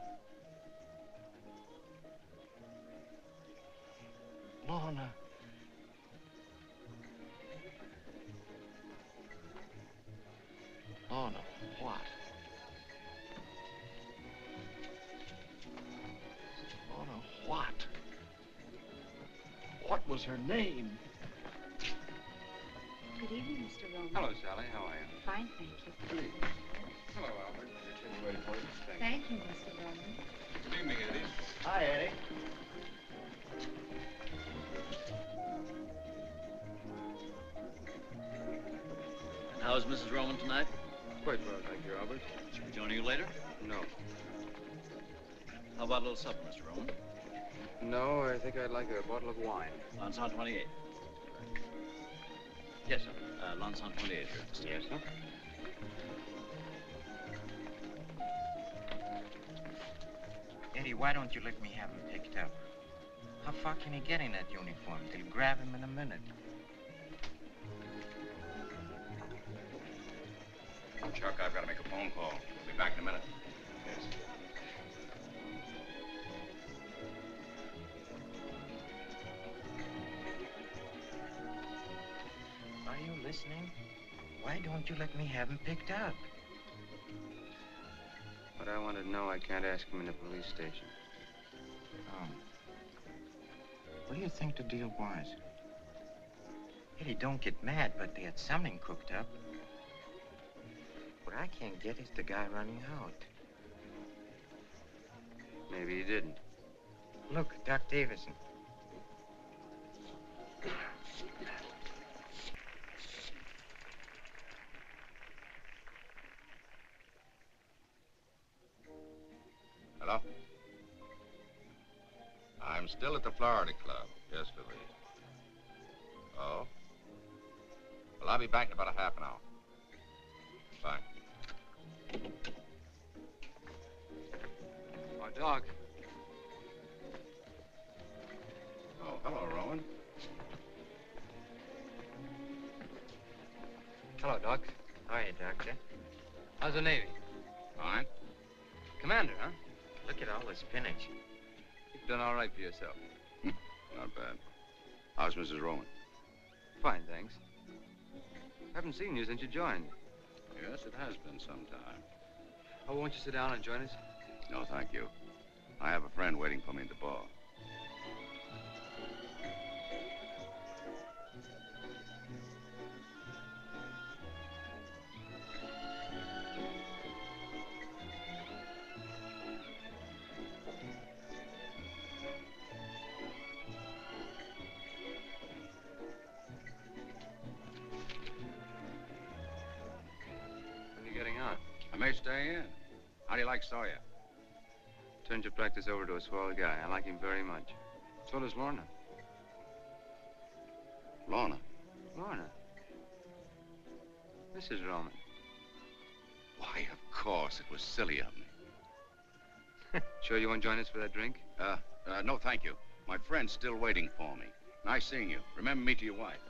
Lorna. Lorna, what? Lorna, what? What was her name? Good evening, Mr. Roman. Hello, Sally. How are you? Fine, thank you. Hello, Albert. Richard's waiting for you. Thank you, Mr. Roman. Good evening, Eddie. Hi, Eddie. And how's Mrs. Roman tonight? Quite well, thank you, Albert. She'll be joining you later? No. How about a little supper, Mr. Roman? No, I think I'd like a bottle of wine. Lanson 28. Yes, sir. Lanson 28 here. Yes, sir. Eddie, why don't you let me have him picked up? How far can he get in that uniform? They'll grab him in a minute. Chuck, I've got to make a phone call. We'll be back in a minute. Yes. Are you listening? Why don't you let me have him picked up? But I want to know I can't ask him in the police station. Oh. What do you think the deal was? Eddie, don't get mad, but they had something cooked up. What I can't get is the guy running out. Maybe he didn't. Look, Doc Davison. Hello? I'm still at the Florida Club. Yes, Louise. Oh? Well, I'll be back in about a half an hour. Bye. Oh, Doc. Oh, hello, Rowan. Hello, Doc. How are you, Doctor? How's the Navy? Fine. Commander, huh? Look at all the spinach. You've done all right for yourself. Not bad. How's Mrs. Rowan? Fine, thanks. Haven't seen you since you joined. Yes, it has been some time. Oh, won't you sit down and join us? No, thank you. I have a friend waiting for me at the bar. When are you getting on? I may stay in. How do you like Sawyer? Turned your practice over to a swell guy. I like him very much. So does Lorna. Lorna? Lorna? Mrs. Roman. Why, of course. It was silly of me. Sure you won't join us for that drink? No, thank you. My friend's still waiting for me. Nice seeing you. Remember me to your wife.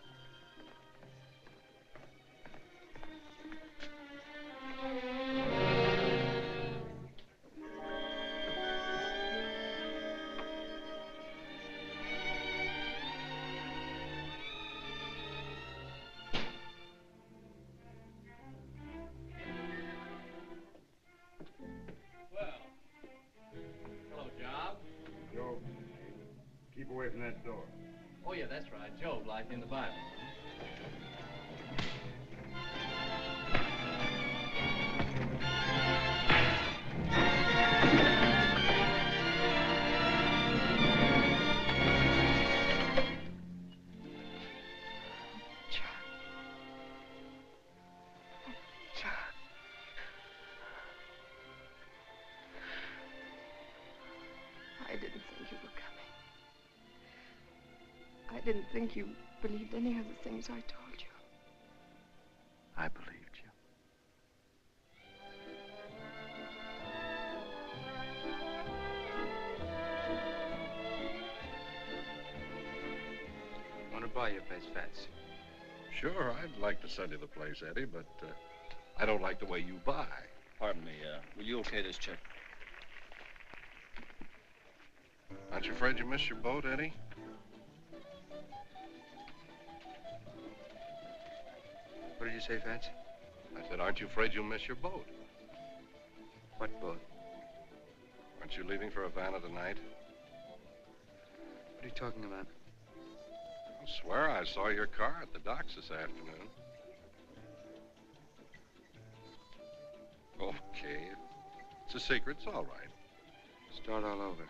think you were coming. I didn't think you believed any of the things I told you. I believed you. Want to buy your place, Fats? Sure, I'd like to sell you the place, Eddie, but I don't like the way you buy. Pardon me, will you okay this check? Aren't you afraid you missed your boat, Eddie? What did you say, Fats? I said, aren't you afraid you'll miss your boat? What boat? Aren't you leaving for Havana tonight? What are you talking about? I swear I saw your car at the docks this afternoon. Okay. It's a secret. It's all right. Start all over.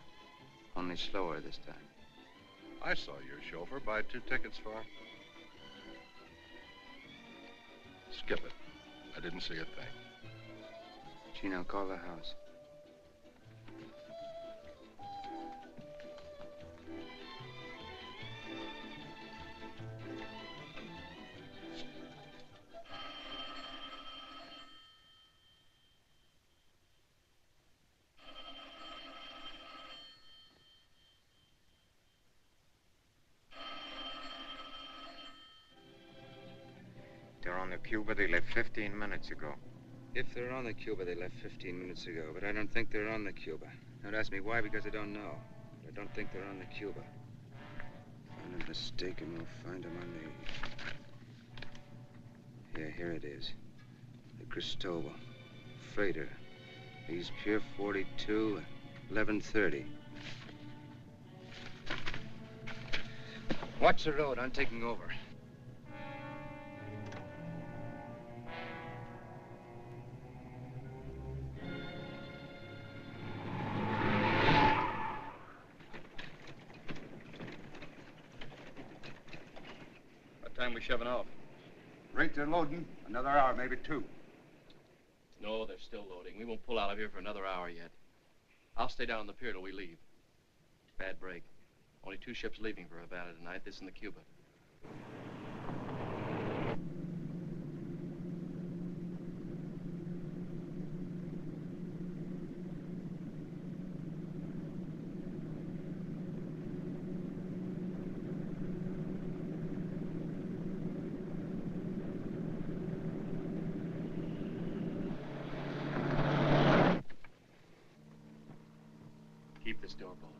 Only slower this time. I saw your chauffeur buy 2 tickets for him. Skip it. I didn't see a thing. Gino, call the house. They're on the Cuba. They left 15 minutes ago. If they're on the Cuba, they left 15 minutes ago, but I don't think they're on the Cuba. Don't ask me why, because I don't know. But I don't think they're on the Cuba. Find a mistake and we'll find them on the... Yeah, here it is. The Cristobal. Freighter. East Pier 42, 11:30. Watch the road. I'm taking over. Time we shoving off? Rate they're loading. Another hour, maybe 2. No, they're still loading. We won't pull out of here for another hour yet. I'll stay down on the pier till we leave. Bad break. Only 2 ships leaving for Havana tonight, this and the Cuba. Keep this door bolted.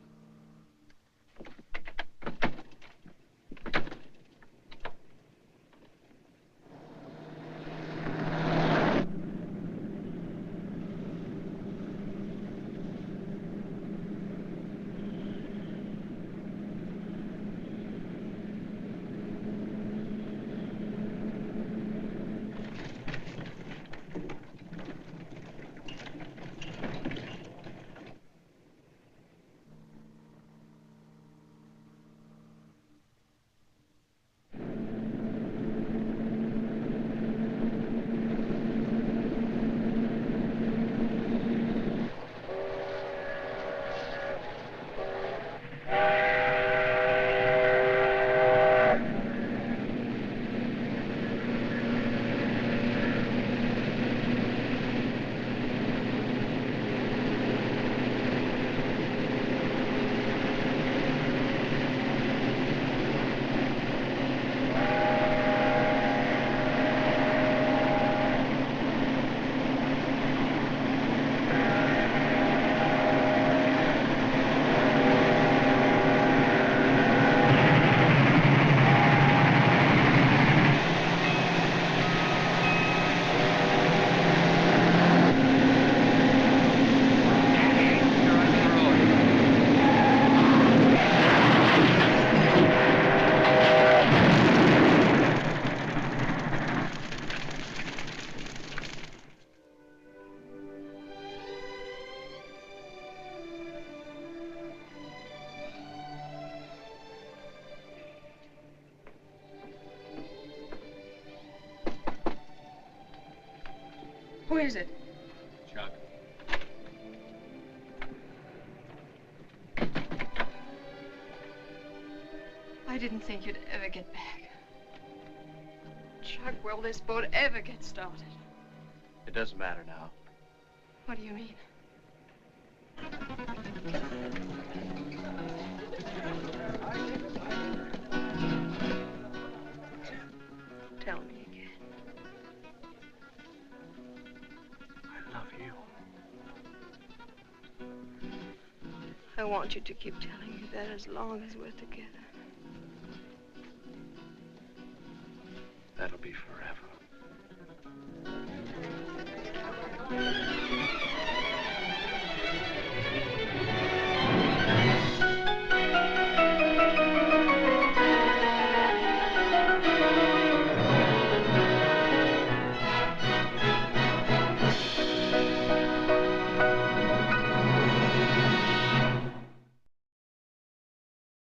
Who is it? Chuck. didn't think you'd ever get back. Chuck, will this boat ever get started? It doesn't matter now. What do you mean? Tell me again. I love you. I want you to keep telling me that as long as we're together. That'll be forever.